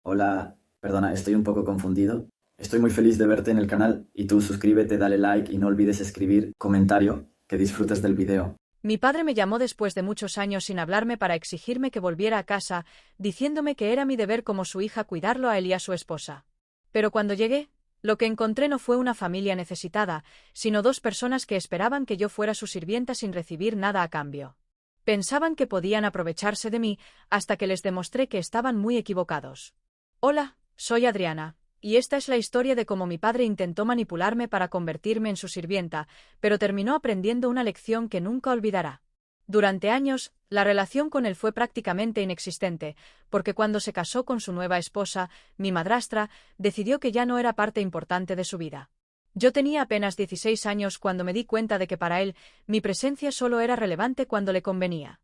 Hola, perdona, estoy un poco confundido. Estoy muy feliz de verte en el canal y tú suscríbete, dale like y no olvides escribir comentario, que disfrutes del video. Mi padre me llamó después de muchos años sin hablarme para exigirme que volviera a casa, diciéndome que era mi deber como su hija cuidarlo a él y a su esposa. Pero cuando llegué, lo que encontré no fue una familia necesitada, sino dos personas que esperaban que yo fuera su sirvienta sin recibir nada a cambio. Pensaban que podían aprovecharse de mí hasta que les demostré que estaban muy equivocados. Hola, soy Adriana, y esta es la historia de cómo mi padre intentó manipularme para convertirme en su sirvienta, pero terminó aprendiendo una lección que nunca olvidará. Durante años, la relación con él fue prácticamente inexistente, porque cuando se casó con su nueva esposa, mi madrastra, decidió que ya no era parte importante de su vida. Yo tenía apenas 16 años cuando me di cuenta de que para él, mi presencia solo era relevante cuando le convenía.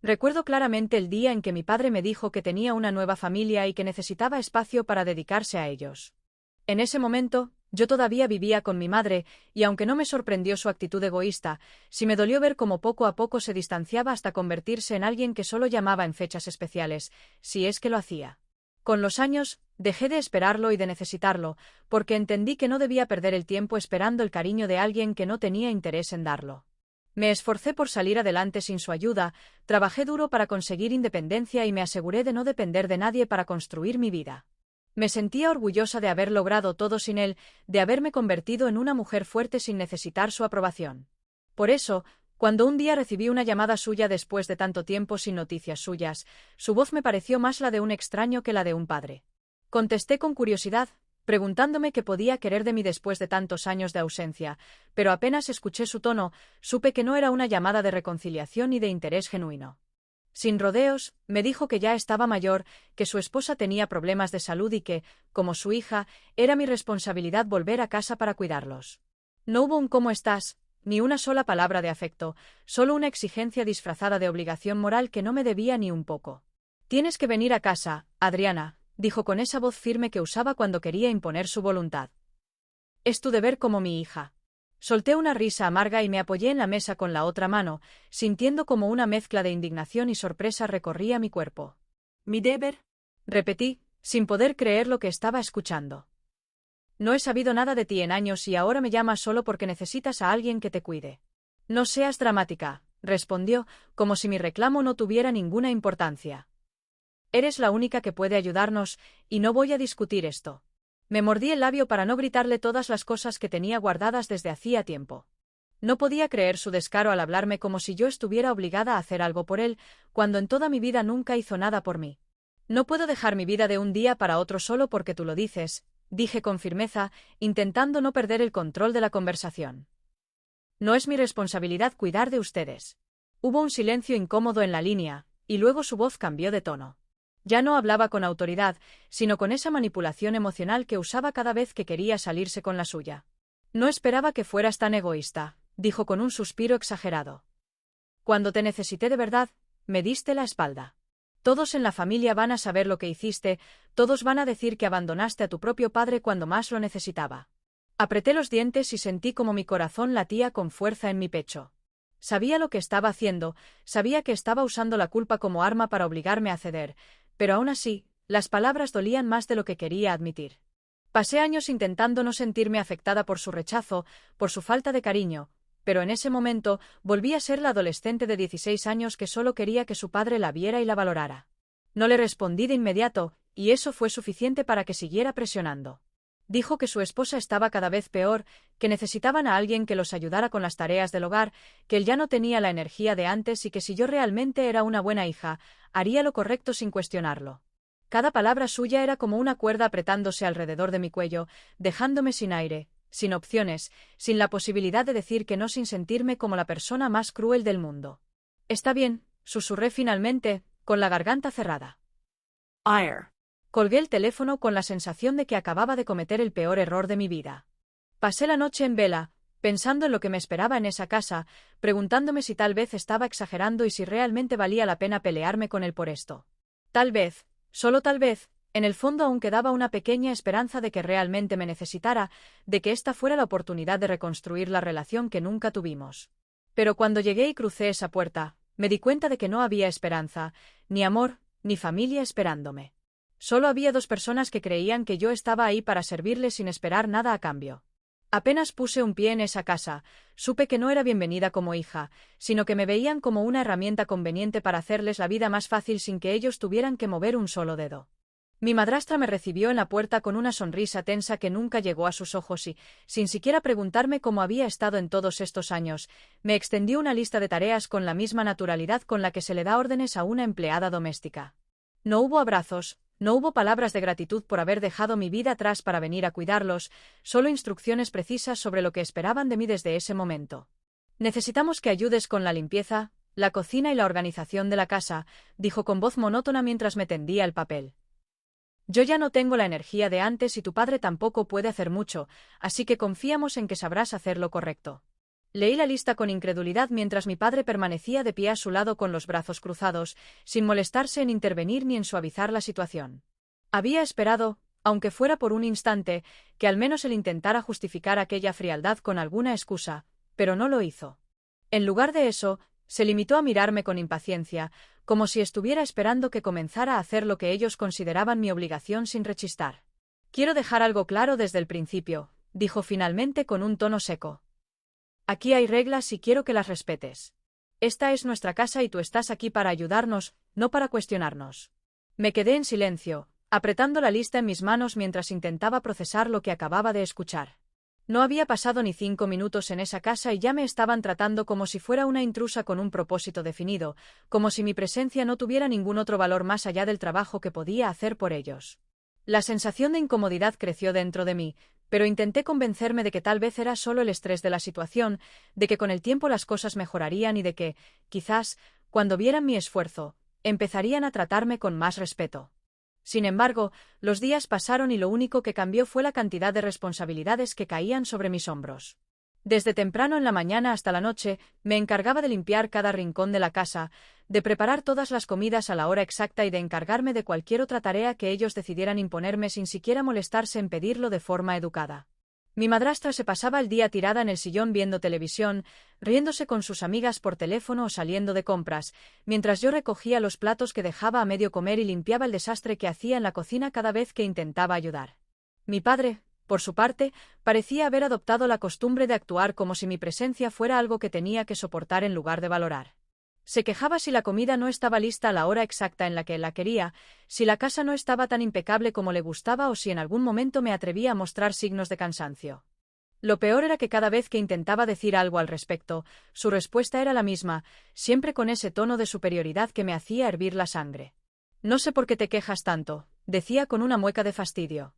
Recuerdo claramente el día en que mi padre me dijo que tenía una nueva familia y que necesitaba espacio para dedicarse a ellos. En ese momento, yo todavía vivía con mi madre, y aunque no me sorprendió su actitud egoísta, sí me dolió ver cómo poco a poco se distanciaba hasta convertirse en alguien que solo llamaba en fechas especiales, si es que lo hacía. Con los años, dejé de esperarlo y de necesitarlo, porque entendí que no debía perder el tiempo esperando el cariño de alguien que no tenía interés en darlo. Me esforcé por salir adelante sin su ayuda, trabajé duro para conseguir independencia y me aseguré de no depender de nadie para construir mi vida. Me sentía orgullosa de haber logrado todo sin él, de haberme convertido en una mujer fuerte sin necesitar su aprobación. Por eso, cuando un día recibí una llamada suya después de tanto tiempo sin noticias suyas, su voz me pareció más la de un extraño que la de un padre. Contesté con curiosidad, preguntándome qué podía querer de mí después de tantos años de ausencia, pero apenas escuché su tono, supe que no era una llamada de reconciliación y de interés genuino. Sin rodeos, me dijo que ya estaba mayor, que su esposa tenía problemas de salud y que, como su hija, era mi responsabilidad volver a casa para cuidarlos. No hubo un ¿cómo estás?, ni una sola palabra de afecto, solo una exigencia disfrazada de obligación moral que no me debía ni un poco. Tienes que venir a casa, Adriana, dijo con esa voz firme que usaba cuando quería imponer su voluntad. Es tu deber como mi hija. Solté una risa amarga y me apoyé en la mesa con la otra mano, sintiendo como una mezcla de indignación y sorpresa recorría mi cuerpo. ¿Mi deber? Repetí, sin poder creer lo que estaba escuchando. No he sabido nada de ti en años y ahora me llamas solo porque necesitas a alguien que te cuide. No seas dramática, respondió, como si mi reclamo no tuviera ninguna importancia. Eres la única que puede ayudarnos, y no voy a discutir esto. Me mordí el labio para no gritarle todas las cosas que tenía guardadas desde hacía tiempo. No podía creer su descaro al hablarme como si yo estuviera obligada a hacer algo por él, cuando en toda mi vida nunca hizo nada por mí. No puedo dejar mi vida de un día para otro solo porque tú lo dices, dije con firmeza, intentando no perder el control de la conversación. No es mi responsabilidad cuidar de ustedes. Hubo un silencio incómodo en la línea, y luego su voz cambió de tono. Ya no hablaba con autoridad, sino con esa manipulación emocional que usaba cada vez que quería salirse con la suya. No esperaba que fueras tan egoísta, dijo con un suspiro exagerado. Cuando te necesité de verdad, me diste la espalda. Todos en la familia van a saber lo que hiciste, todos van a decir que abandonaste a tu propio padre cuando más lo necesitaba. Apreté los dientes y sentí como mi corazón latía con fuerza en mi pecho. Sabía lo que estaba haciendo, sabía que estaba usando la culpa como arma para obligarme a ceder, pero aún así, las palabras dolían más de lo que quería admitir. Pasé años intentando no sentirme afectada por su rechazo, por su falta de cariño, pero en ese momento volví a ser la adolescente de 16 años que solo quería que su padre la viera y la valorara. No le respondí de inmediato, y eso fue suficiente para que siguiera presionando. Dijo que su esposa estaba cada vez peor, que necesitaban a alguien que los ayudara con las tareas del hogar, que él ya no tenía la energía de antes y que si yo realmente era una buena hija, haría lo correcto sin cuestionarlo. Cada palabra suya era como una cuerda apretándose alrededor de mi cuello, dejándome sin aire, sin opciones, sin la posibilidad de decir que no sin sentirme como la persona más cruel del mundo. Está bien, susurré finalmente, con la garganta cerrada. Air. Colgué el teléfono con la sensación de que acababa de cometer el peor error de mi vida. Pasé la noche en vela, pensando en lo que me esperaba en esa casa, preguntándome si tal vez estaba exagerando y si realmente valía la pena pelearme con él por esto. Tal vez, solo tal vez, en el fondo aún quedaba una pequeña esperanza de que realmente me necesitara, de que esta fuera la oportunidad de reconstruir la relación que nunca tuvimos. Pero cuando llegué y crucé esa puerta, me di cuenta de que no había esperanza, ni amor, ni familia esperándome. Solo había 2 personas que creían que yo estaba ahí para servirles sin esperar nada a cambio. Apenas puse un pie en esa casa, supe que no era bienvenida como hija, sino que me veían como una herramienta conveniente para hacerles la vida más fácil sin que ellos tuvieran que mover un solo dedo. Mi madrastra me recibió en la puerta con una sonrisa tensa que nunca llegó a sus ojos y, sin siquiera preguntarme cómo había estado en todos estos años, me extendió una lista de tareas con la misma naturalidad con la que se le da órdenes a una empleada doméstica. No hubo abrazos, no hubo palabras de gratitud por haber dejado mi vida atrás para venir a cuidarlos, solo instrucciones precisas sobre lo que esperaban de mí desde ese momento. Necesitamos que ayudes con la limpieza, la cocina y la organización de la casa, dijo con voz monótona mientras me tendía el papel. Yo ya no tengo la energía de antes y tu padre tampoco puede hacer mucho, así que confiamos en que sabrás hacer lo correcto. Leí la lista con incredulidad mientras mi padre permanecía de pie a su lado con los brazos cruzados, sin molestarse en intervenir ni en suavizar la situación. Había esperado, aunque fuera por un instante, que al menos él intentara justificar aquella frialdad con alguna excusa, pero no lo hizo. En lugar de eso, se limitó a mirarme con impaciencia, como si estuviera esperando que comenzara a hacer lo que ellos consideraban mi obligación sin rechistar. Quiero dejar algo claro desde el principio, dijo finalmente con un tono seco. Aquí hay reglas y quiero que las respetes. Esta es nuestra casa y tú estás aquí para ayudarnos, no para cuestionarnos. Me quedé en silencio, apretando la lista en mis manos mientras intentaba procesar lo que acababa de escuchar. No había pasado ni 5 minutos en esa casa y ya me estaban tratando como si fuera una intrusa con un propósito definido, como si mi presencia no tuviera ningún otro valor más allá del trabajo que podía hacer por ellos. La sensación de incomodidad creció dentro de mí, pero intenté convencerme de que tal vez era solo el estrés de la situación, de que con el tiempo las cosas mejorarían y de que, quizás, cuando vieran mi esfuerzo, empezarían a tratarme con más respeto. Sin embargo, los días pasaron y lo único que cambió fue la cantidad de responsabilidades que caían sobre mis hombros. Desde temprano en la mañana hasta la noche, me encargaba de limpiar cada rincón de la casa, de preparar todas las comidas a la hora exacta y de encargarme de cualquier otra tarea que ellos decidieran imponerme sin siquiera molestarse en pedirlo de forma educada. Mi madrastra se pasaba el día tirada en el sillón viendo televisión, riéndose con sus amigas por teléfono o saliendo de compras, mientras yo recogía los platos que dejaba a medio comer y limpiaba el desastre que hacía en la cocina cada vez que intentaba ayudar. Mi padre, por su parte, parecía haber adoptado la costumbre de actuar como si mi presencia fuera algo que tenía que soportar en lugar de valorar. Se quejaba si la comida no estaba lista a la hora exacta en la que él la quería, si la casa no estaba tan impecable como le gustaba o si en algún momento me atrevía a mostrar signos de cansancio. Lo peor era que cada vez que intentaba decir algo al respecto, su respuesta era la misma, siempre con ese tono de superioridad que me hacía hervir la sangre. No sé por qué te quejas tanto, decía con una mueca de fastidio.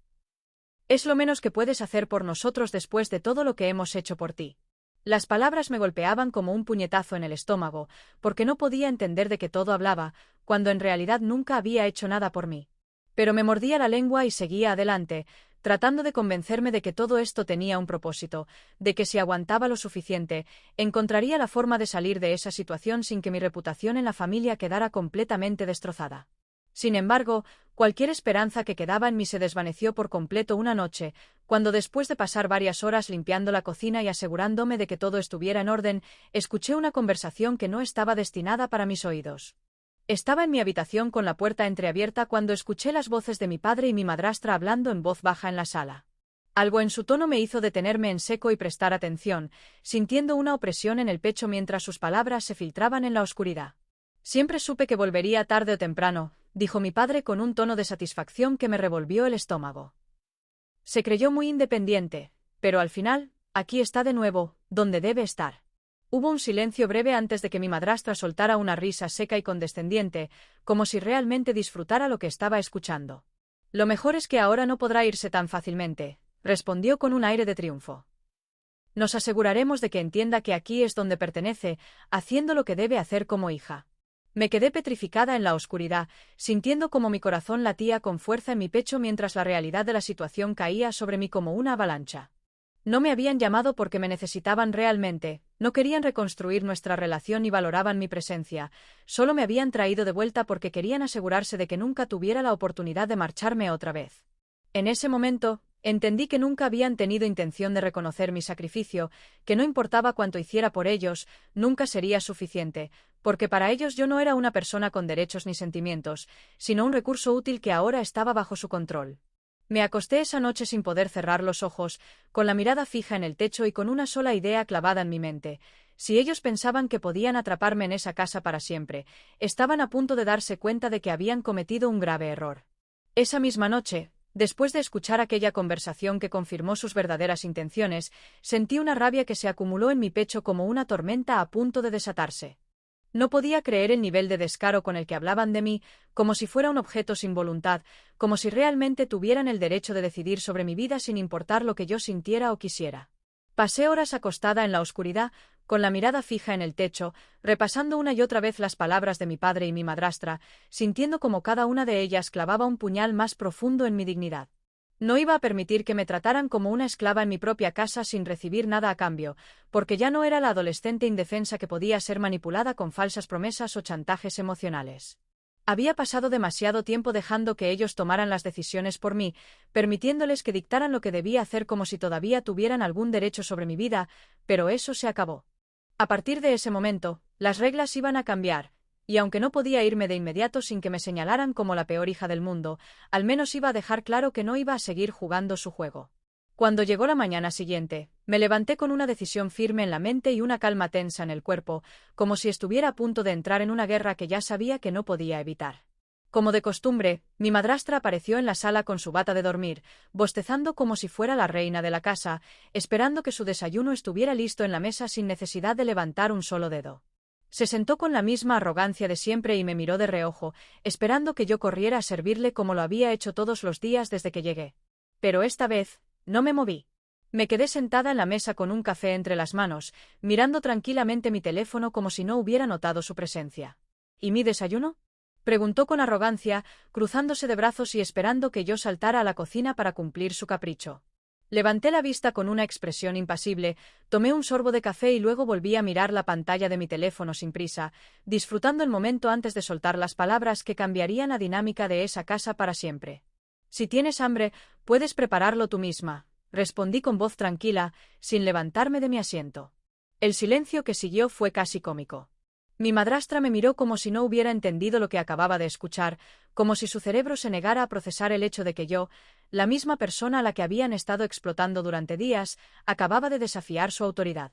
Es lo menos que puedes hacer por nosotros después de todo lo que hemos hecho por ti. Las palabras me golpeaban como un puñetazo en el estómago, porque no podía entender de qué todo hablaba, cuando en realidad nunca había hecho nada por mí. Pero me mordía la lengua y seguía adelante, tratando de convencerme de que todo esto tenía un propósito, de que si aguantaba lo suficiente, encontraría la forma de salir de esa situación sin que mi reputación en la familia quedara completamente destrozada. Sin embargo, cualquier esperanza que quedaba en mí se desvaneció por completo una noche, cuando después de pasar varias horas limpiando la cocina y asegurándome de que todo estuviera en orden, escuché una conversación que no estaba destinada para mis oídos. Estaba en mi habitación con la puerta entreabierta cuando escuché las voces de mi padre y mi madrastra hablando en voz baja en la sala. Algo en su tono me hizo detenerme en seco y prestar atención, sintiendo una opresión en el pecho mientras sus palabras se filtraban en la oscuridad. Siempre supe que volvería tarde o temprano, dijo mi padre con un tono de satisfacción que me revolvió el estómago. Se creyó muy independiente, pero al final, aquí está de nuevo, donde debe estar. Hubo un silencio breve antes de que mi madrastra soltara una risa seca y condescendiente, como si realmente disfrutara lo que estaba escuchando. Lo mejor es que ahora no podrá irse tan fácilmente, respondió con un aire de triunfo. Nos aseguraremos de que entienda que aquí es donde pertenece, haciendo lo que debe hacer como hija. Me quedé petrificada en la oscuridad, sintiendo como mi corazón latía con fuerza en mi pecho mientras la realidad de la situación caía sobre mí como una avalancha. No me habían llamado porque me necesitaban realmente, no querían reconstruir nuestra relación y valoraban mi presencia, solo me habían traído de vuelta porque querían asegurarse de que nunca tuviera la oportunidad de marcharme otra vez. En ese momento, Entendí que nunca habían tenido intención de reconocer mi sacrificio, que no importaba cuánto hiciera por ellos, nunca sería suficiente, porque para ellos yo no era una persona con derechos ni sentimientos, sino un recurso útil que ahora estaba bajo su control. Me acosté esa noche sin poder cerrar los ojos, con la mirada fija en el techo y con una sola idea clavada en mi mente. Si ellos pensaban que podían atraparme en esa casa para siempre, estaban a punto de darse cuenta de que habían cometido un grave error. Esa misma noche, después de escuchar aquella conversación que confirmó sus verdaderas intenciones, sentí una rabia que se acumuló en mi pecho como una tormenta a punto de desatarse. No podía creer el nivel de descaro con el que hablaban de mí, como si fuera un objeto sin voluntad, como si realmente tuvieran el derecho de decidir sobre mi vida sin importar lo que yo sintiera o quisiera. Pasé horas acostada en la oscuridad, con la mirada fija en el techo, repasando una y otra vez las palabras de mi padre y mi madrastra, sintiendo como cada una de ellas clavaba un puñal más profundo en mi dignidad. No iba a permitir que me trataran como una esclava en mi propia casa sin recibir nada a cambio, porque ya no era la adolescente indefensa que podía ser manipulada con falsas promesas o chantajes emocionales. Había pasado demasiado tiempo dejando que ellos tomaran las decisiones por mí, permitiéndoles que dictaran lo que debía hacer como si todavía tuvieran algún derecho sobre mi vida, pero eso se acabó. A partir de ese momento, las reglas iban a cambiar, y aunque no podía irme de inmediato sin que me señalaran como la peor hija del mundo, al menos iba a dejar claro que no iba a seguir jugando su juego. Cuando llegó la mañana siguiente, me levanté con una decisión firme en la mente y una calma tensa en el cuerpo, como si estuviera a punto de entrar en una guerra que ya sabía que no podía evitar. Como de costumbre, mi madrastra apareció en la sala con su bata de dormir, bostezando como si fuera la reina de la casa, esperando que su desayuno estuviera listo en la mesa sin necesidad de levantar un solo dedo. Se sentó con la misma arrogancia de siempre y me miró de reojo, esperando que yo corriera a servirle como lo había hecho todos los días desde que llegué. Pero esta vez, no me moví. Me quedé sentada en la mesa con un café entre las manos, mirando tranquilamente mi teléfono como si no hubiera notado su presencia. ¿Y mi desayuno?, preguntó con arrogancia, cruzándose de brazos y esperando que yo saltara a la cocina para cumplir su capricho. Levanté la vista con una expresión impasible, tomé un sorbo de café y luego volví a mirar la pantalla de mi teléfono sin prisa, disfrutando el momento antes de soltar las palabras que cambiarían la dinámica de esa casa para siempre. «Si tienes hambre, puedes prepararlo tú misma», respondí con voz tranquila, sin levantarme de mi asiento. El silencio que siguió fue casi cómico. Mi madrastra me miró como si no hubiera entendido lo que acababa de escuchar, como si su cerebro se negara a procesar el hecho de que yo, la misma persona a la que habían estado explotando durante días, acababa de desafiar su autoridad.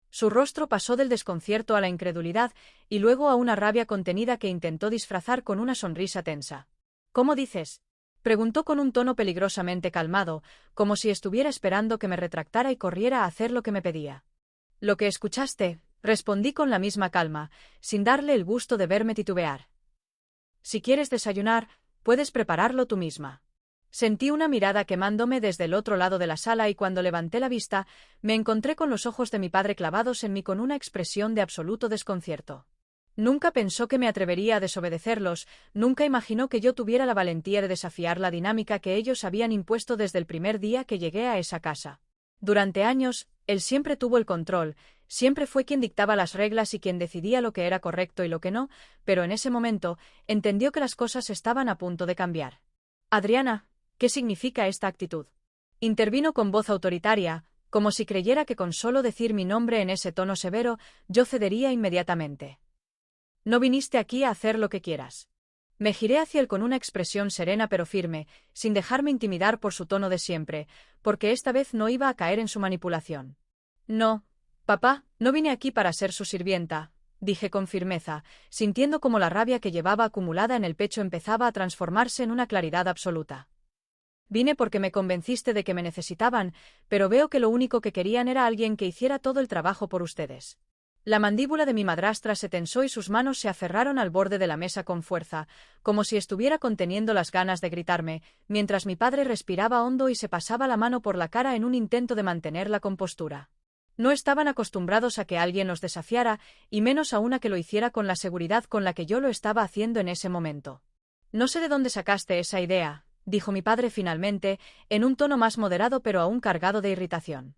Su rostro pasó del desconcierto a la incredulidad y luego a una rabia contenida que intentó disfrazar con una sonrisa tensa. «¿Cómo dices?», preguntó con un tono peligrosamente calmado, como si estuviera esperando que me retractara y corriera a hacer lo que me pedía. «Lo que escuchaste», respondí con la misma calma, sin darle el gusto de verme titubear. «Si quieres desayunar, puedes prepararlo tú misma». Sentí una mirada quemándome desde el otro lado de la sala y cuando levanté la vista, me encontré con los ojos de mi padre clavados en mí con una expresión de absoluto desconcierto. Nunca pensó que me atrevería a desobedecerlos, nunca imaginó que yo tuviera la valentía de desafiar la dinámica que ellos habían impuesto desde el primer día que llegué a esa casa. Durante años, él siempre tuvo el control, siempre fue quien dictaba las reglas y quien decidía lo que era correcto y lo que no, pero en ese momento, entendió que las cosas estaban a punto de cambiar. «Adriana, ¿qué significa esta actitud?», intervino con voz autoritaria, como si creyera que con solo decir mi nombre en ese tono severo, yo cedería inmediatamente. «No viniste aquí a hacer lo que quieras». Me giré hacia él con una expresión serena pero firme, sin dejarme intimidar por su tono de siempre, porque esta vez no iba a caer en su manipulación. «No, papá, no vine aquí para ser su sirvienta», dije con firmeza, sintiendo como la rabia que llevaba acumulada en el pecho empezaba a transformarse en una claridad absoluta. «Vine porque me convenciste de que me necesitaban, pero veo que lo único que querían era alguien que hiciera todo el trabajo por ustedes». La mandíbula de mi madrastra se tensó y sus manos se aferraron al borde de la mesa con fuerza, como si estuviera conteniendo las ganas de gritarme, mientras mi padre respiraba hondo y se pasaba la mano por la cara en un intento de mantener la compostura. No estaban acostumbrados a que alguien los desafiara, y menos aún a que lo hiciera con la seguridad con la que yo lo estaba haciendo en ese momento. «No sé de dónde sacaste esa idea», dijo mi padre finalmente, en un tono más moderado pero aún cargado de irritación.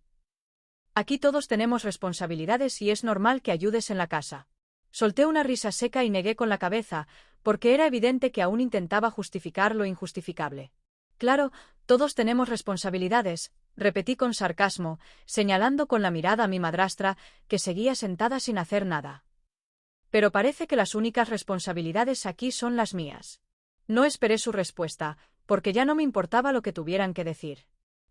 «Aquí todos tenemos responsabilidades y es normal que ayudes en la casa». Solté una risa seca y negué con la cabeza, porque era evidente que aún intentaba justificar lo injustificable. Claro, todos tenemos responsabilidades, repetí con sarcasmo, señalando con la mirada a mi madrastra, que seguía sentada sin hacer nada. Pero parece que las únicas responsabilidades aquí son las mías. No esperé su respuesta, porque ya no me importaba lo que tuvieran que decir.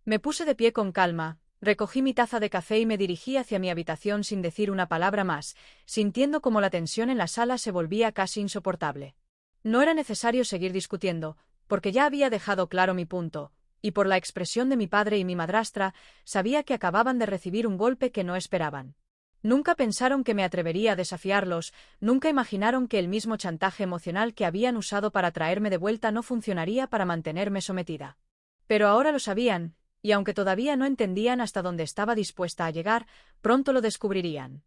Me puse de pie con calma, recogí mi taza de café y me dirigí hacia mi habitación sin decir una palabra más, sintiendo como la tensión en la sala se volvía casi insoportable. No era necesario seguir discutiendo, porque ya había dejado claro mi punto, y por la expresión de mi padre y mi madrastra, sabía que acababan de recibir un golpe que no esperaban. Nunca pensaron que me atrevería a desafiarlos, nunca imaginaron que el mismo chantaje emocional que habían usado para traerme de vuelta no funcionaría para mantenerme sometida. Pero ahora lo sabían, y aunque todavía no entendían hasta dónde estaba dispuesta a llegar, pronto lo descubrirían.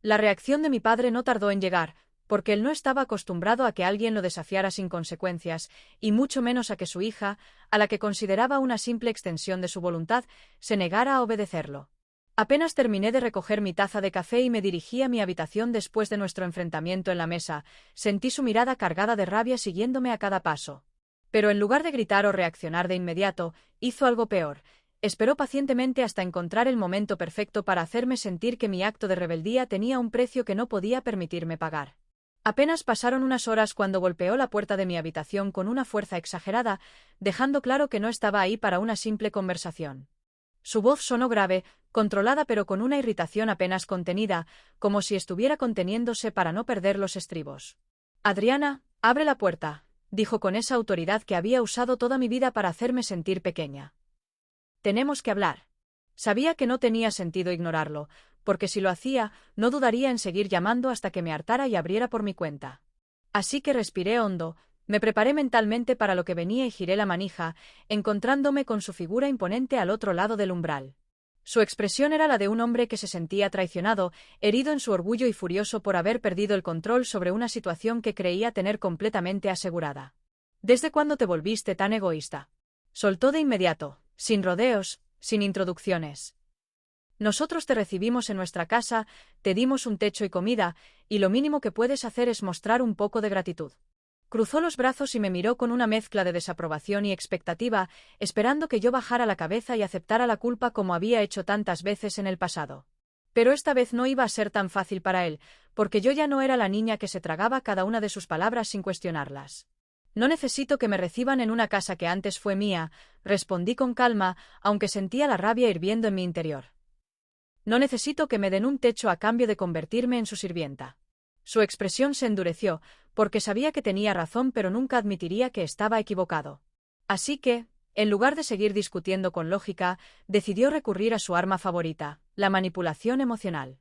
La reacción de mi padre no tardó en llegar, porque él no estaba acostumbrado a que alguien lo desafiara sin consecuencias, y mucho menos a que su hija, a la que consideraba una simple extensión de su voluntad, se negara a obedecerlo. Apenas terminé de recoger mi taza de café y me dirigí a mi habitación después de nuestro enfrentamiento en la mesa, sentí su mirada cargada de rabia siguiéndome a cada paso. Pero en lugar de gritar o reaccionar de inmediato, hizo algo peor. Esperó pacientemente hasta encontrar el momento perfecto para hacerme sentir que mi acto de rebeldía tenía un precio que no podía permitirme pagar. Apenas pasaron unas horas cuando golpeó la puerta de mi habitación con una fuerza exagerada, dejando claro que no estaba ahí para una simple conversación. Su voz sonó grave, controlada pero con una irritación apenas contenida, como si estuviera conteniéndose para no perder los estribos. «Adriana, abre la puerta», dijo con esa autoridad que había usado toda mi vida para hacerme sentir pequeña. «Tenemos que hablar». Sabía que no tenía sentido ignorarlo, porque si lo hacía, no dudaría en seguir llamando hasta que me hartara y abriera por mi cuenta. Así que respiré hondo, me preparé mentalmente para lo que venía y giré la manija, encontrándome con su figura imponente al otro lado del umbral. Su expresión era la de un hombre que se sentía traicionado, herido en su orgullo y furioso por haber perdido el control sobre una situación que creía tener completamente asegurada. «¿Desde cuándo te volviste tan egoísta?», soltó de inmediato, sin rodeos, sin introducciones. «Nosotros te recibimos en nuestra casa, te dimos un techo y comida, y lo mínimo que puedes hacer es mostrar un poco de gratitud». Cruzó los brazos y me miró con una mezcla de desaprobación y expectativa, esperando que yo bajara la cabeza y aceptara la culpa como había hecho tantas veces en el pasado. Pero esta vez no iba a ser tan fácil para él, porque yo ya no era la niña que se tragaba cada una de sus palabras sin cuestionarlas. «No necesito que me reciban en una casa que antes fue mía», respondí con calma, aunque sentía la rabia hirviendo en mi interior. «No necesito que me den un techo a cambio de convertirme en su sirvienta». Su expresión se endureció, porque sabía que tenía razón pero nunca admitiría que estaba equivocado. Así que, en lugar de seguir discutiendo con lógica, decidió recurrir a su arma favorita, la manipulación emocional.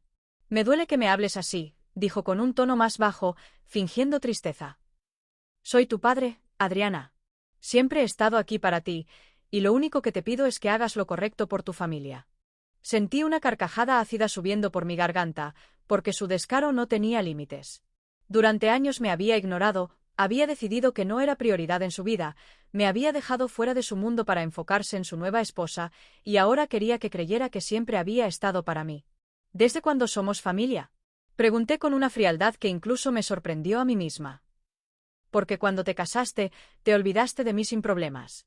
«Me duele que me hables así», dijo con un tono más bajo, fingiendo tristeza. «Soy tu padre, Adriana. Siempre he estado aquí para ti, y lo único que te pido es que hagas lo correcto por tu familia». Sentí una carcajada ácida subiendo por mi garganta, porque su descaro no tenía límites. Durante años me había ignorado, había decidido que no era prioridad en su vida, me había dejado fuera de su mundo para enfocarse en su nueva esposa, y ahora quería que creyera que siempre había estado para mí. «¿Desde cuándo somos familia?», pregunté con una frialdad que incluso me sorprendió a mí misma. «Porque cuando te casaste, te olvidaste de mí sin problemas».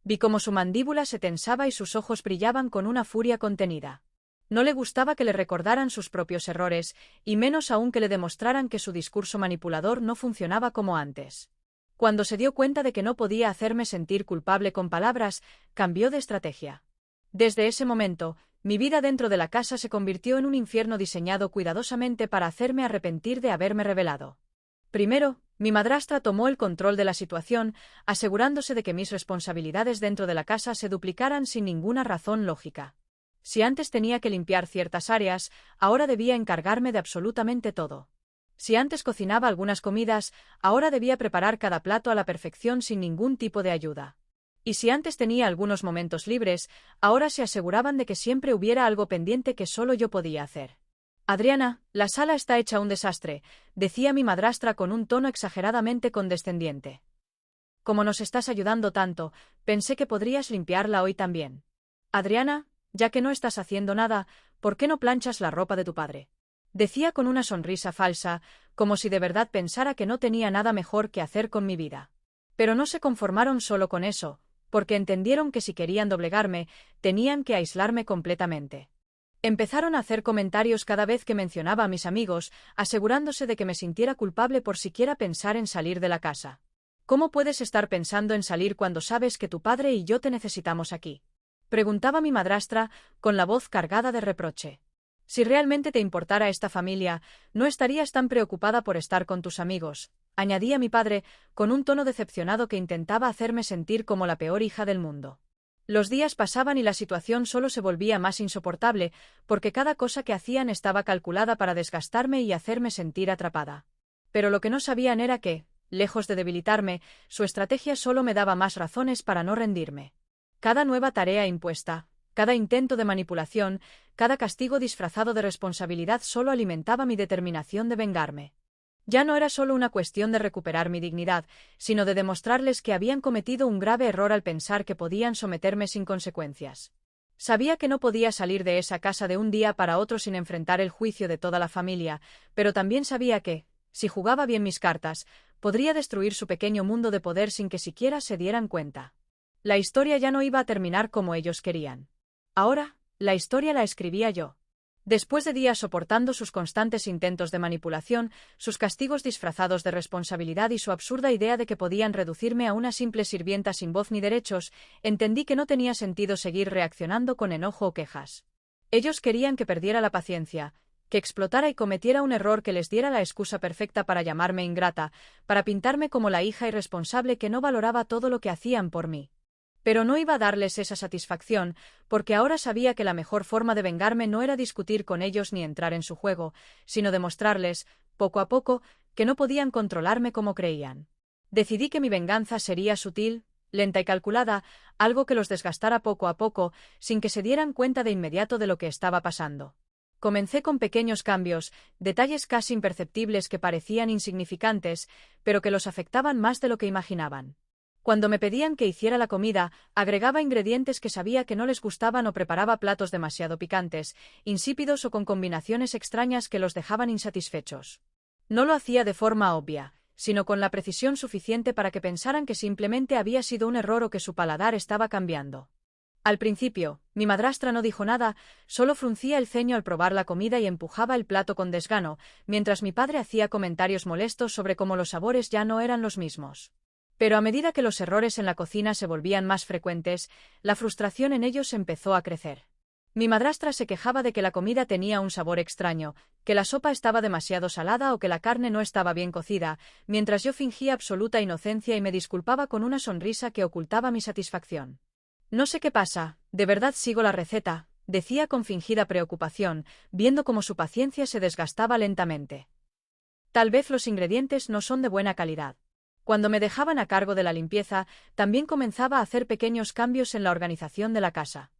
Vi cómo su mandíbula se tensaba y sus ojos brillaban con una furia contenida. No le gustaba que le recordaran sus propios errores, y menos aún que le demostraran que su discurso manipulador no funcionaba como antes. Cuando se dio cuenta de que no podía hacerme sentir culpable con palabras, cambió de estrategia. Desde ese momento, mi vida dentro de la casa se convirtió en un infierno diseñado cuidadosamente para hacerme arrepentir de haberme rebelado. Primero, mi madrastra tomó el control de la situación, asegurándose de que mis responsabilidades dentro de la casa se duplicaran sin ninguna razón lógica. Si antes tenía que limpiar ciertas áreas, ahora debía encargarme de absolutamente todo. Si antes cocinaba algunas comidas, ahora debía preparar cada plato a la perfección sin ningún tipo de ayuda. Y si antes tenía algunos momentos libres, ahora se aseguraban de que siempre hubiera algo pendiente que solo yo podía hacer. «Adriana, la sala está hecha un desastre», decía mi madrastra con un tono exageradamente condescendiente. «Como nos estás ayudando tanto, pensé que podrías limpiarla hoy también. Adriana, ya que no estás haciendo nada, ¿por qué no planchas la ropa de tu padre?», decía con una sonrisa falsa, como si de verdad pensara que no tenía nada mejor que hacer con mi vida. Pero no se conformaron solo con eso, porque entendieron que si querían doblegarme, tenían que aislarme completamente. Empezaron a hacer comentarios cada vez que mencionaba a mis amigos, asegurándose de que me sintiera culpable por siquiera pensar en salir de la casa. ¿Cómo puedes estar pensando en salir cuando sabes que tu padre y yo te necesitamos aquí?, preguntaba mi madrastra, con la voz cargada de reproche. Si realmente te importara esta familia, no estarías tan preocupada por estar con tus amigos, añadía mi padre, con un tono decepcionado que intentaba hacerme sentir como la peor hija del mundo. Los días pasaban y la situación solo se volvía más insoportable, porque cada cosa que hacían estaba calculada para desgastarme y hacerme sentir atrapada. Pero lo que no sabían era que, lejos de debilitarme, su estrategia solo me daba más razones para no rendirme. Cada nueva tarea impuesta, cada intento de manipulación, cada castigo disfrazado de responsabilidad solo alimentaba mi determinación de vengarme. Ya no era solo una cuestión de recuperar mi dignidad, sino de demostrarles que habían cometido un grave error al pensar que podían someterme sin consecuencias. Sabía que no podía salir de esa casa de un día para otro sin enfrentar el juicio de toda la familia, pero también sabía que, si jugaba bien mis cartas, podría destruir su pequeño mundo de poder sin que siquiera se dieran cuenta. La historia ya no iba a terminar como ellos querían. Ahora, la historia la escribía yo. Después de días soportando sus constantes intentos de manipulación, sus castigos disfrazados de responsabilidad y su absurda idea de que podían reducirme a una simple sirvienta sin voz ni derechos, entendí que no tenía sentido seguir reaccionando con enojo o quejas. Ellos querían que perdiera la paciencia, que explotara y cometiera un error que les diera la excusa perfecta para llamarme ingrata, para pintarme como la hija irresponsable que no valoraba todo lo que hacían por mí. Pero no iba a darles esa satisfacción, porque ahora sabía que la mejor forma de vengarme no era discutir con ellos ni entrar en su juego, sino demostrarles, poco a poco, que no podían controlarme como creían. Decidí que mi venganza sería sutil, lenta y calculada, algo que los desgastara poco a poco, sin que se dieran cuenta de inmediato de lo que estaba pasando. Comencé con pequeños cambios, detalles casi imperceptibles que parecían insignificantes, pero que los afectaban más de lo que imaginaban. Cuando me pedían que hiciera la comida, agregaba ingredientes que sabía que no les gustaban o preparaba platos demasiado picantes, insípidos o con combinaciones extrañas que los dejaban insatisfechos. No lo hacía de forma obvia, sino con la precisión suficiente para que pensaran que simplemente había sido un error o que su paladar estaba cambiando. Al principio, mi madrastra no dijo nada, solo fruncía el ceño al probar la comida y empujaba el plato con desgano, mientras mi padre hacía comentarios molestos sobre cómo los sabores ya no eran los mismos. Pero a medida que los errores en la cocina se volvían más frecuentes, la frustración en ellos empezó a crecer. Mi madrastra se quejaba de que la comida tenía un sabor extraño, que la sopa estaba demasiado salada o que la carne no estaba bien cocida, mientras yo fingía absoluta inocencia y me disculpaba con una sonrisa que ocultaba mi satisfacción. No sé qué pasa, de verdad sigo la receta, decía con fingida preocupación, viendo cómo su paciencia se desgastaba lentamente. Tal vez los ingredientes no son de buena calidad. Cuando me dejaban a cargo de la limpieza, también comenzaba a hacer pequeños cambios en la organización de la casa.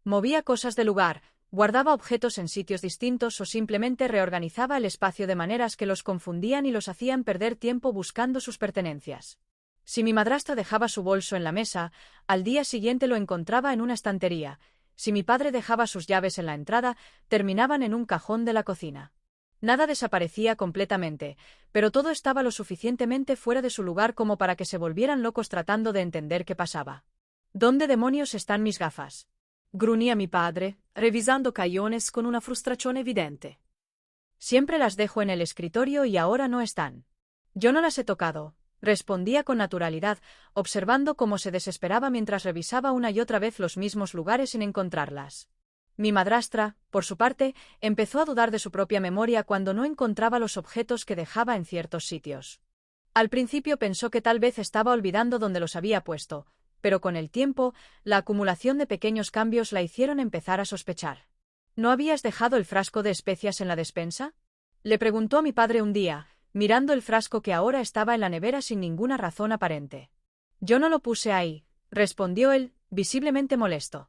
Movía cosas de lugar, guardaba objetos en sitios distintos o simplemente reorganizaba el espacio de maneras que los confundían y los hacían perder tiempo buscando sus pertenencias. Si mi madrastra dejaba su bolso en la mesa, al día siguiente lo encontraba en una estantería. Si mi padre dejaba sus llaves en la entrada, terminaban en un cajón de la cocina. Nada desaparecía completamente, pero todo estaba lo suficientemente fuera de su lugar como para que se volvieran locos tratando de entender qué pasaba. ¿Dónde demonios están mis gafas?, gruñía mi padre, revisando cajones con una frustración evidente. Siempre las dejo en el escritorio y ahora no están. Yo no las he tocado, respondía con naturalidad, observando cómo se desesperaba mientras revisaba una y otra vez los mismos lugares sin encontrarlas. Mi madrastra, por su parte, empezó a dudar de su propia memoria cuando no encontraba los objetos que dejaba en ciertos sitios. Al principio pensó que tal vez estaba olvidando dónde los había puesto, pero con el tiempo, la acumulación de pequeños cambios la hicieron empezar a sospechar. ¿No habías dejado el frasco de especias en la despensa?, le preguntó a mi padre un día, mirando el frasco que ahora estaba en la nevera sin ninguna razón aparente. Yo no lo puse ahí, respondió él, visiblemente molesto.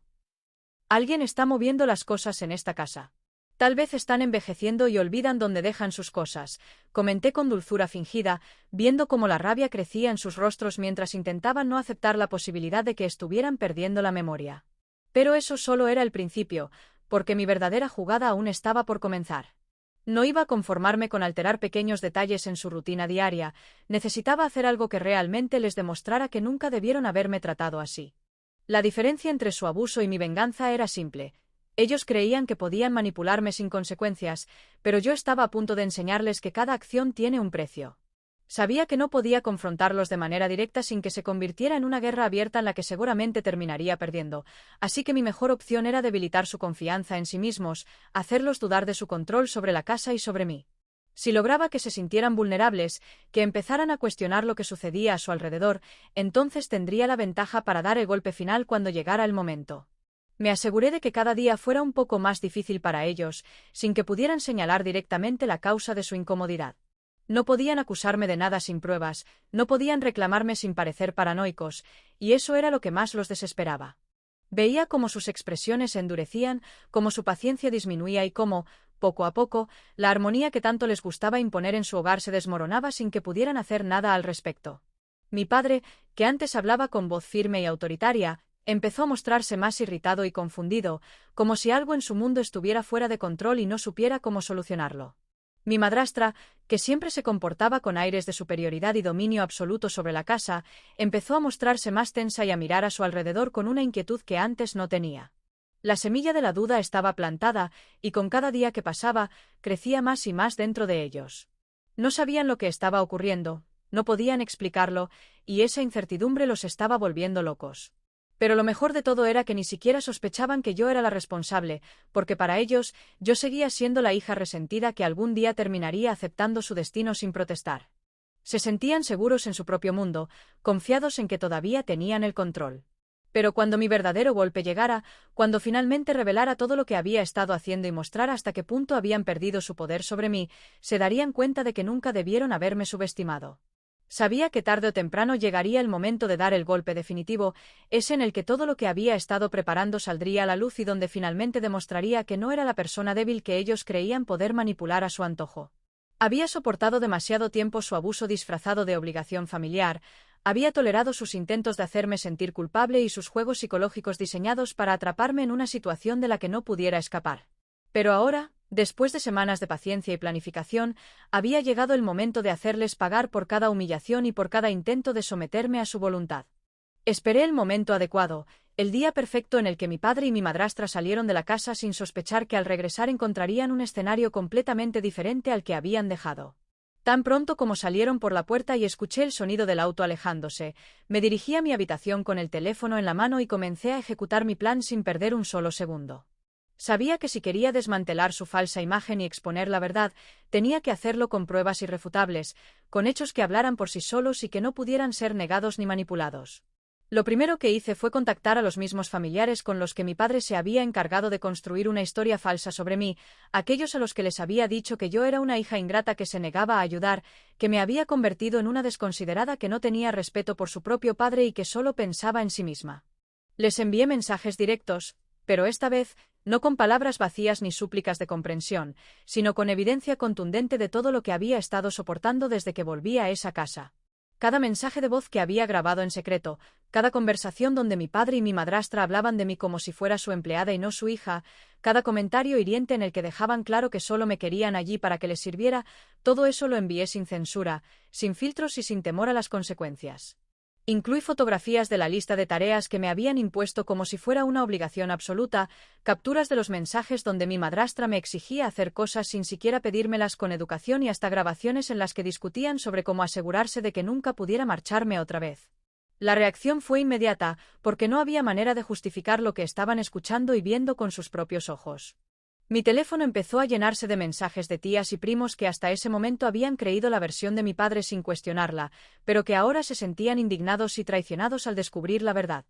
Alguien está moviendo las cosas en esta casa. Tal vez están envejeciendo y olvidan dónde dejan sus cosas, comenté con dulzura fingida, viendo cómo la rabia crecía en sus rostros mientras intentaban no aceptar la posibilidad de que estuvieran perdiendo la memoria. Pero eso solo era el principio, porque mi verdadera jugada aún estaba por comenzar. No iba a conformarme con alterar pequeños detalles en su rutina diaria, necesitaba hacer algo que realmente les demostrara que nunca debieron haberme tratado así. La diferencia entre su abuso y mi venganza era simple. Ellos creían que podían manipularme sin consecuencias, pero yo estaba a punto de enseñarles que cada acción tiene un precio. Sabía que no podía confrontarlos de manera directa sin que se convirtiera en una guerra abierta en la que seguramente terminaría perdiendo, así que mi mejor opción era debilitar su confianza en sí mismos, hacerlos dudar de su control sobre la casa y sobre mí. Si lograba que se sintieran vulnerables, que empezaran a cuestionar lo que sucedía a su alrededor, entonces tendría la ventaja para dar el golpe final cuando llegara el momento. Me aseguré de que cada día fuera un poco más difícil para ellos, sin que pudieran señalar directamente la causa de su incomodidad. No podían acusarme de nada sin pruebas, no podían reclamarme sin parecer paranoicos, y eso era lo que más los desesperaba. Veía cómo sus expresiones se endurecían, cómo su paciencia disminuía y cómo, poco a poco, la armonía que tanto les gustaba imponer en su hogar se desmoronaba sin que pudieran hacer nada al respecto. Mi padre, que antes hablaba con voz firme y autoritaria, empezó a mostrarse más irritado y confundido, como si algo en su mundo estuviera fuera de control y no supiera cómo solucionarlo. Mi madrastra, que siempre se comportaba con aires de superioridad y dominio absoluto sobre la casa, empezó a mostrarse más tensa y a mirar a su alrededor con una inquietud que antes no tenía. La semilla de la duda estaba plantada, y con cada día que pasaba, crecía más y más dentro de ellos. No sabían lo que estaba ocurriendo, no podían explicarlo, y esa incertidumbre los estaba volviendo locos. Pero lo mejor de todo era que ni siquiera sospechaban que yo era la responsable, porque para ellos yo seguía siendo la hija resentida que algún día terminaría aceptando su destino sin protestar. Se sentían seguros en su propio mundo, confiados en que todavía tenían el control. Pero cuando mi verdadero golpe llegara, cuando finalmente revelara todo lo que había estado haciendo y mostrara hasta qué punto habían perdido su poder sobre mí, se darían cuenta de que nunca debieron haberme subestimado. Sabía que tarde o temprano llegaría el momento de dar el golpe definitivo, ese en el que todo lo que había estado preparando saldría a la luz y donde finalmente demostraría que no era la persona débil que ellos creían poder manipular a su antojo. Había soportado demasiado tiempo su abuso disfrazado de obligación familiar, había tolerado sus intentos de hacerme sentir culpable y sus juegos psicológicos diseñados para atraparme en una situación de la que no pudiera escapar. Pero ahora, después de semanas de paciencia y planificación, había llegado el momento de hacerles pagar por cada humillación y por cada intento de someterme a su voluntad. Esperé el momento adecuado, el día perfecto en el que mi padre y mi madrastra salieron de la casa sin sospechar que al regresar encontrarían un escenario completamente diferente al que habían dejado. Tan pronto como salieron por la puerta y escuché el sonido del auto alejándose, me dirigí a mi habitación con el teléfono en la mano y comencé a ejecutar mi plan sin perder un solo segundo. Sabía que si quería desmantelar su falsa imagen y exponer la verdad, tenía que hacerlo con pruebas irrefutables, con hechos que hablaran por sí solos y que no pudieran ser negados ni manipulados. Lo primero que hice fue contactar a los mismos familiares con los que mi padre se había encargado de construir una historia falsa sobre mí, aquellos a los que les había dicho que yo era una hija ingrata que se negaba a ayudar, que me había convertido en una desconsiderada que no tenía respeto por su propio padre y que solo pensaba en sí misma. Les envié mensajes directos, pero esta vez, no con palabras vacías ni súplicas de comprensión, sino con evidencia contundente de todo lo que había estado soportando desde que volví a esa casa. Cada mensaje de voz que había grabado en secreto, cada conversación donde mi padre y mi madrastra hablaban de mí como si fuera su empleada y no su hija, cada comentario hiriente en el que dejaban claro que solo me querían allí para que les sirviera, todo eso lo envié sin censura, sin filtros y sin temor a las consecuencias. Incluí fotografías de la lista de tareas que me habían impuesto como si fuera una obligación absoluta, capturas de los mensajes donde mi madrastra me exigía hacer cosas sin siquiera pedírmelas con educación y hasta grabaciones en las que discutían sobre cómo asegurarse de que nunca pudiera marcharme otra vez. La reacción fue inmediata, porque no había manera de justificar lo que estaban escuchando y viendo con sus propios ojos. Mi teléfono empezó a llenarse de mensajes de tías y primos que hasta ese momento habían creído la versión de mi padre sin cuestionarla, pero que ahora se sentían indignados y traicionados al descubrir la verdad.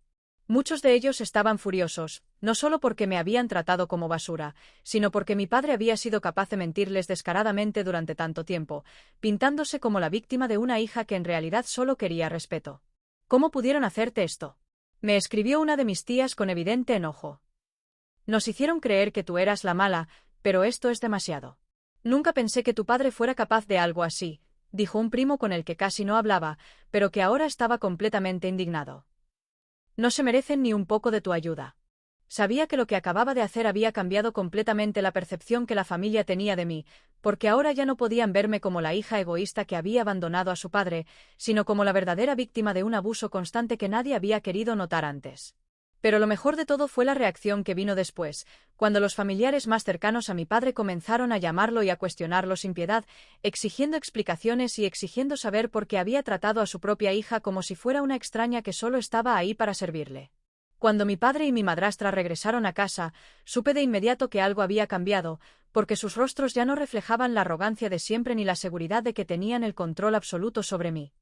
Muchos de ellos estaban furiosos, no solo porque me habían tratado como basura, sino porque mi padre había sido capaz de mentirles descaradamente durante tanto tiempo, pintándose como la víctima de una hija que en realidad solo quería respeto. ¿Cómo pudieron hacerte esto?, me escribió una de mis tías con evidente enojo. Nos hicieron creer que tú eras la mala, pero esto es demasiado. Nunca pensé que tu padre fuera capaz de algo así, dijo un primo con el que casi no hablaba, pero que ahora estaba completamente indignado. No se merecen ni un poco de tu ayuda. Sabía que lo que acababa de hacer había cambiado completamente la percepción que la familia tenía de mí, porque ahora ya no podían verme como la hija egoísta que había abandonado a su padre, sino como la verdadera víctima de un abuso constante que nadie había querido notar antes. Pero lo mejor de todo fue la reacción que vino después, cuando los familiares más cercanos a mi padre comenzaron a llamarlo y a cuestionarlo sin piedad, exigiendo explicaciones y exigiendo saber por qué había tratado a su propia hija como si fuera una extraña que solo estaba ahí para servirle. Cuando mi padre y mi madrastra regresaron a casa, supe de inmediato que algo había cambiado, porque sus rostros ya no reflejaban la arrogancia de siempre ni la seguridad de que tenían el control absoluto sobre mí.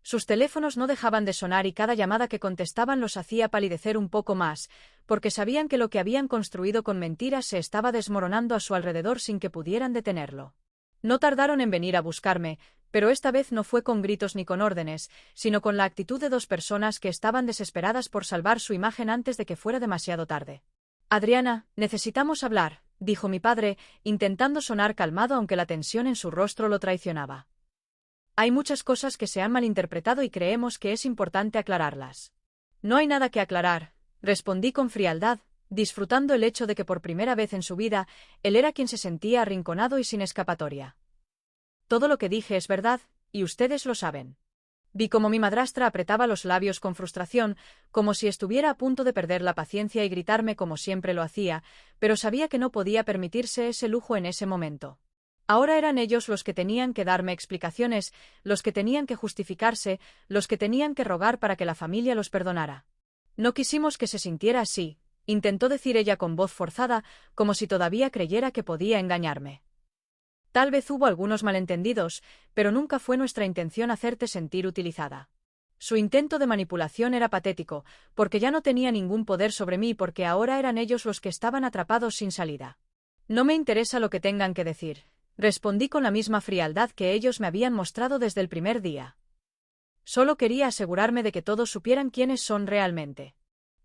Sus teléfonos no dejaban de sonar y cada llamada que contestaban los hacía palidecer un poco más, porque sabían que lo que habían construido con mentiras se estaba desmoronando a su alrededor sin que pudieran detenerlo. No tardaron en venir a buscarme, pero esta vez no fue con gritos ni con órdenes, sino con la actitud de dos personas que estaban desesperadas por salvar su imagen antes de que fuera demasiado tarde. Adriana, necesitamos hablar, dijo mi padre, intentando sonar calmado aunque la tensión en su rostro lo traicionaba. Hay muchas cosas que se han malinterpretado y creemos que es importante aclararlas. No hay nada que aclarar, respondí con frialdad, disfrutando el hecho de que por primera vez en su vida, él era quien se sentía arrinconado y sin escapatoria. Todo lo que dije es verdad, y ustedes lo saben. Vi cómo mi madrastra apretaba los labios con frustración, como si estuviera a punto de perder la paciencia y gritarme como siempre lo hacía, pero sabía que no podía permitirse ese lujo en ese momento. Ahora eran ellos los que tenían que darme explicaciones, los que tenían que justificarse, los que tenían que rogar para que la familia los perdonara. No quisimos que se sintiera así, intentó decir ella con voz forzada, como si todavía creyera que podía engañarme. Tal vez hubo algunos malentendidos, pero nunca fue nuestra intención hacerte sentir utilizada. Su intento de manipulación era patético, porque ya no tenía ningún poder sobre mí porque ahora eran ellos los que estaban atrapados sin salida. No me interesa lo que tengan que decir. Respondí con la misma frialdad que ellos me habían mostrado desde el primer día. Solo quería asegurarme de que todos supieran quiénes son realmente.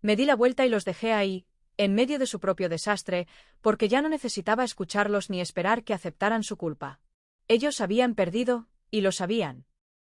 Me di la vuelta y los dejé ahí, en medio de su propio desastre, porque ya no necesitaba escucharlos ni esperar que aceptaran su culpa. Ellos habían perdido, y lo sabían.